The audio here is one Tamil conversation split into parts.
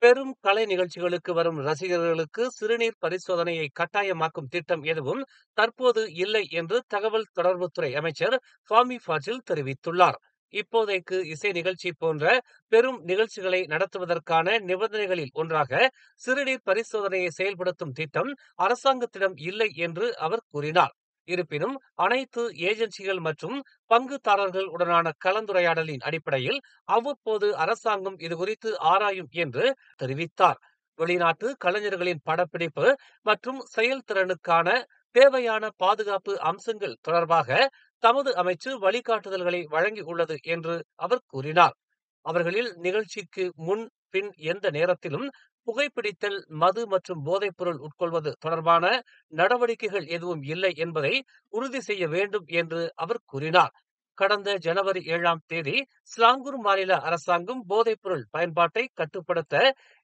பெரும் கலை நிகழ்ச்சிகளுக்கு வரும் ரசிகர்களுக்கு சிறுநீர் பரிசோதனையை கட்டாயமாக்கும் திட்டம் எதுவும் தற்போது இல்லை என்று தகவல் தொடர்புத்துறை அமைச்சர் ஃபாமி ஃபாசில் தெரிவித்துள்ளார். இப்போதைக்கு இசை நிகழ்ச்சி போன்ற பெரும் நிகழ்ச்சிகளை நடத்துவதற்கான நிபந்தனைகளில் ஒன்றாக சிறுநீர் பரிசோதனையை செயல்படுத்தும் திட்டம் அரசாங்கத்திடம் இல்லை என்று அவர் கூறினார். இருப்பினும் அனைத்து ஏஜென்சிகள் மற்றும் பங்குதாரர்கள் உடனான கலந்துரையாடலின் அடிப்படையில் அவ்வப்போது அரசாங்கம் இதுகுறித்து ஆராயும் என்று தெரிவித்தார். வெளிநாட்டு கலைஞர்களின் படப்பிடிப்பு மற்றும் செயல்திறனுக்கான தேவையான பாதுகாப்பு அம்சங்கள் தொடர்பாக தமது அமைச்சு வழிகாட்டுதல்களை வழங்கியுள்ளது என்று அவர் கூறினார். அவர்களில் நிகழ்ச்சிக்கு முன் பின் எந்த நேரத்திலும் புகைப்பிடித்தல், மது மற்றும் போதைப் பொருள் உட்கொள்வது தொடர்பான நடவடிக்கைகள் எதுவும் இல்லை என்பதை உறுதி செய்ய வேண்டும் என்று அவர் கூறினார். கடந்த ஜனவரி 7ஆம் தேதி ஸ்லாங்கூர் மாநில அரசாங்கம் போதைப் பொருள் பயன்பாட்டை கட்டுப்படுத்த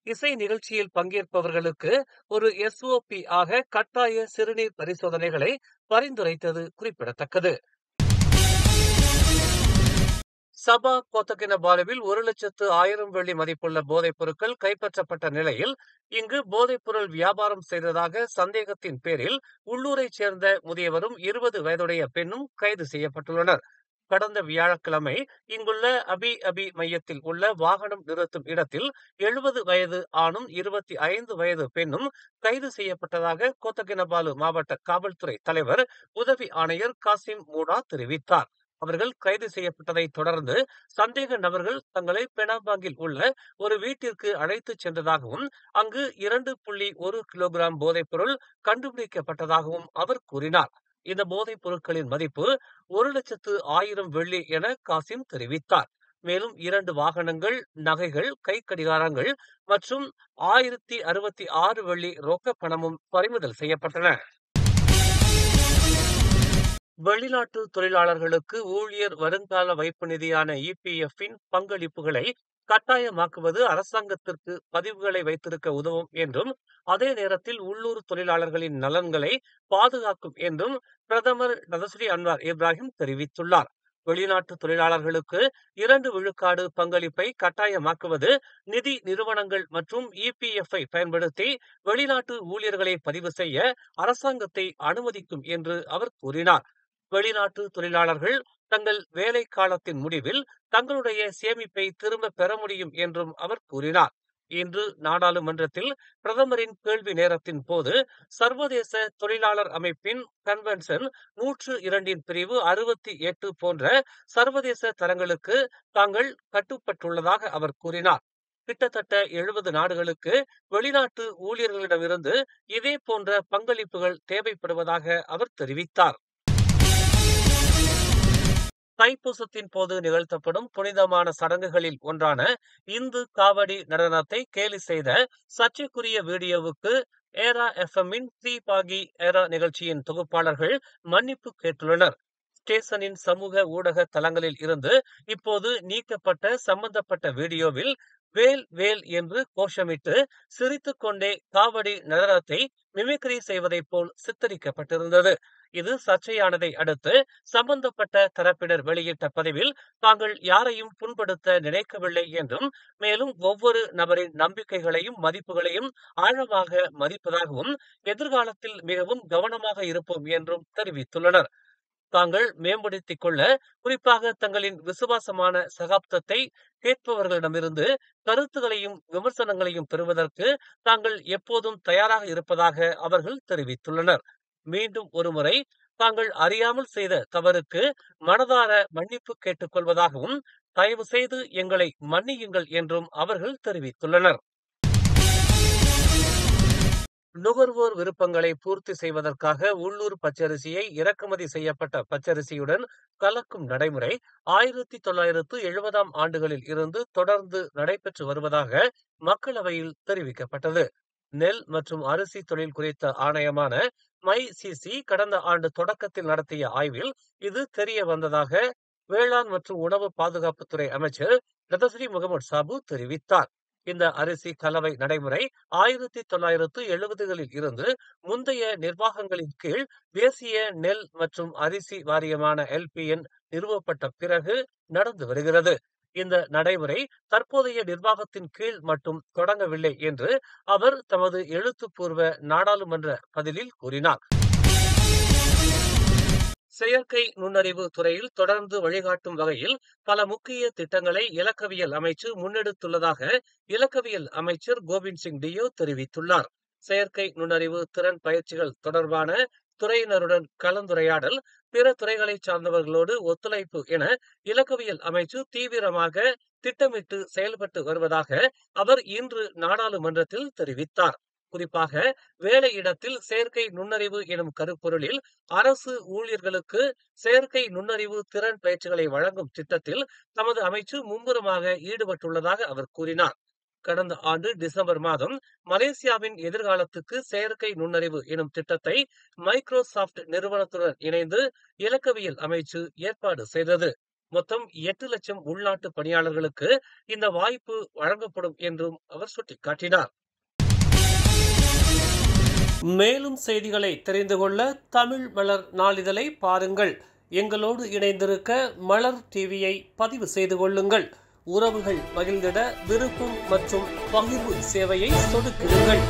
இசை நிகழ்ச்சியில் பங்கேற்பவர்களுக்கு ஒரு SOP ஆக கட்டாய சிறுநீர் பரிசோதனைகளை பரிந்துரைத்தது குறிப்பிடத்தக்கது. சபா கோத்தகினபாலுவில் 1,00,000 வெள்ளி மதிப்புள்ள போதைப் பொருட்கள் கைப்பற்றப்பட்ட நிலையில் இங்கு போதைப் பொருள் வியாபாரம் செய்ததாக சந்தேகத்தின் பேரில் உள்ளூரைச் சேர்ந்த முதியவரும் 20 வயதுடைய பெண்ணும் கைது செய்யப்பட்டுள்ளனர். கடந்த வியாழக்கிழமை இங்குள்ள அபி மையத்தில் உள்ள வாகனம் நிறுத்தும் இடத்தில் 70 வயது ஆணும் 25 வயது பெண்ணும் கைது செய்யப்பட்டதாக கோத்தகினபாலு மாவட்ட காவல்துறை தலைவர் உதவி ஆணையர் காசிம் மூடா தெரிவித்தார். அவர்கள் கைது செய்யப்பட்டதை தொடர்ந்து சந்தேக நபர்கள் தங்களை பெனாபாங்கில் உள்ள ஒரு வீட்டிற்கு அழைத்துச் சென்றதாகவும் அங்கு 2.1 கிலோகிராம் போதைப் பொருள் கண்டுபிடிக்கப்பட்டதாகவும் அவர் கூறினார். இந்த போதைப் பொருட்களின் மதிப்பு 1,00,000 வெள்ளி என காசிம் தெரிவித்தார். மேலும் 2 வாகனங்கள், நகைகள், கை கடிகாரங்கள் மற்றும் 1066 வெள்ளி ரொக்க பணமும் பறிமுதல் செய்யப்பட்டன. வெளிநாட்டு தொழிலாளர்களுக்கு ஊழியர் வருங்கால வைப்பு நிதியான EPF-இன் பங்களிப்புகளை கட்டாயமாக்குவது அரசாங்கத்திற்கு பதிவுகளை வைத்திருக்க உதவும் என்றும் அதே நேரத்தில் உள்ளூர் தொழிலாளர்களின் நலன்களை பாதுகாக்கும் என்றும் பிரதமர் நதஸ்ரீ அன்வார் இப்ராஹிம் தெரிவித்துள்ளார். வெளிநாட்டு தொழிலாளர்களுக்கு 2 விழுக்காடு பங்களிப்பை கட்டாயமாக்குவது நிதி நிறுவனங்கள் மற்றும் EPF-ஐ பயன்படுத்தி வெளிநாட்டு ஊழியர்களை பதிவு செய்ய அரசாங்கத்தை அனுமதிக்கும் என்று அவர் கூறினார். வெளிநாட்டு தொழிலாளர்கள் தங்கள் வேலை காலத்தின் முடிவில் தங்களுடைய சேமிப்பை திரும்ப பெற முடியும் என்றும் அவர் கூறினார். இன்று நாடாளுமன்றத்தில் பிரதமரின் கேள்வி நேரத்தின் போது சர்வதேச தொழிலாளர் அமைப்பின் கன்வென்ஷன் 102 பிரிவு 68 போன்ற சர்வதேச தரங்களுக்கு தாங்கள் கட்டுப்பட்டுள்ளதாக அவர் கூறினார். கிட்டத்தட்ட 70 நாடுகளுக்கு வெளிநாட்டு ஊழியர்களிடமிருந்து இதே போன்ற பங்களிப்புகள் தேவைப்படுவதாக அவர் தெரிவித்தார். தைப்பூசத்தின் போது நிகழ்த்தப்படும் புனிதமான சடங்குகளில் ஒன்றான இந்து காவடி நடனத்தை கேலி செய்த சர்ச்சைக்குரிய வீடியோவுக்கு ஏரா FM-இன் பாகி ஏரா நிகழ்ச்சியின் தொகுப்பாளர்கள் மன்னிப்பு கேட்டுள்ளனர். ஸ்டேஷனின் சமூக ஊடக தளங்களில் இருந்து இப்போது நீக்கப்பட்ட சம்பந்தப்பட்ட வீடியோவில் வேல் வேல் என்று கோஷமிட்டு சிரித்துக் கொண்டே காவடி நடனத்தை மிமிக்ரி செய்வதைப் போல் சித்தரிக்கப்பட்டிருந்தது. இது சர்ச்சையானதை அடுத்து சம்பந்தப்பட்ட தரப்பினர் வெளியிட்ட பதிவில் தாங்கள் யாரையும் புண்படுத்த நினைக்கவில்லை என்றும் மேலும் ஒவ்வொரு நபரின் நம்பிக்கைகளையும் மதிப்புகளையும் ஆழமாக மதிப்பதாகவும் எதிர்காலத்தில் மிகவும் கவனமாக இருப்போம் என்றும் தெரிவித்துள்ளனர். தாங்கள் மேம்படுத்திக் கொள்ள குறிப்பாக தங்களின் விசுவாசமான சகாப்தத்தை கேட்பவர்களிடமிருந்து கருத்துகளையும் விமர்சனங்களையும் பெறுவதற்கு தாங்கள் எப்போதும் தயாராக இருப்பதாக அவர்கள் தெரிவித்துள்ளனர். மீண்டும் ஒருமுறை தாங்கள் அறியாமல் செய்த தவறுக்கு மனதார மன்னிப்பு கேட்டுக்கொள்வதாகவும் தயவு செய்து எங்களை மன்னியுங்கள் என்றும் அவர்கள் தெரிவித்துள்ளனர். நுகர்வோர் விருப்பங்களை பூர்த்தி செய்வதற்காக உள்ளூர் பச்சரிசியை இறக்குமதி செய்யப்பட்ட பச்சரிசியுடன் கலக்கும் நடைமுறை 1970ஆம் ஆண்டுகளில் இருந்து தொடர்ந்து நடைபெற்று வருவதாக மக்களவையில் தெரிவிக்கப்பட்டது. நெல் மற்றும் அரிசி தொழில் குறித்த ஆணையமான MyCC கடந்த ஆண்டு தொடக்கத்தில் நடத்திய ஆய்வில் இது தெரிய வந்ததாக வேளாண் மற்றும் உணவு பாதுகாப்புத்துறை அமைச்சர் நதஸ்ரீ முகமது சாபு தெரிவித்தார். இந்த அரிசி கலவை நடைமுறை 1970களில் இருந்து முந்தைய நிர்வாகங்களின் கீழ் தேசிய நெல் மற்றும் அரிசி வாரியமான LPN நிறுவப்பட்ட பிறகு நடந்து வருகிறது. இந்த நடைமுறை தற்போதைய நிர்வாகத்தின் கீழ் மட்டும் தொடங்கவில்லை என்று அவர் தமது எழுத்துப்பூர்வ நாடாளுமன்ற பதிலில் கூறினார். செயற்கை நுண்ணறிவு துறையில் தொடர்ந்து வழிகாட்டும் வகையில் பல முக்கிய திட்டங்களை இலக்கவியல் அமைச்சு முன்னெடுத்துள்ளதாக இலக்கவியல் அமைச்சர் கோவிந்த் சிங் டியோ தெரிவித்துள்ளார். செயற்கை நுண்ணறிவு திறன் பயிற்சிகள் தொடர்பான துறையினருடன் கலந்துரையாடல், பிற துறைகளை சார்ந்தவர்களோடு ஒத்துழைப்பு என இலக்கவியல் அமைச்சு தீவிரமாக திட்டமிட்டு செயல்பட்டு வருவதாக அவர் இன்று நாடாளுமன்றத்தில் தெரிவித்தார். குறிப்பாக வேலையிடத்தில் செயற்கை நுண்ணறிவு எனும் கருப்பொருளில் அரசு ஊழியர்களுக்கு செயற்கை நுண்ணறிவு திறன் பயிற்சிகளை வழங்கும் திட்டத்தில் தமது அமைச்சு மும்முரமாக ஈடுபட்டுள்ளதாக அவர் கூறினார். கடந்த ஆண்டு டிசம்பர் மாதம் மலேசியாவின் எதிர்காலத்துக்கு செயற்கை நுண்ணறிவு எனும் திட்டத்தை மைக்ரோசாப்ட் நிறுவனத்துடன் இணைந்து இலக்கவியல் அமைச்சு ஏற்பாடு செய்தது. மொத்தம் 8 லட்சம் உள்நாட்டு பணியாளர்களுக்கு இந்த வாய்ப்பு வழங்கப்படும் என்றும் அவர் சுட்டிக்காட்டினார். மேலும் செய்திகளை தெரிந்து கொள்ள தமிழ் மலர் நாளிதழை பாருங்கள். எங்களோடு இணைந்திருக்க மலர் டிவியை பதிவு செய்து கொள்ளுங்கள். உறவுகள் மகிழ்ந்திட விருப்பம் மற்றும் பகிர்வு சேவையை சொடுக்கிடுங்கள்.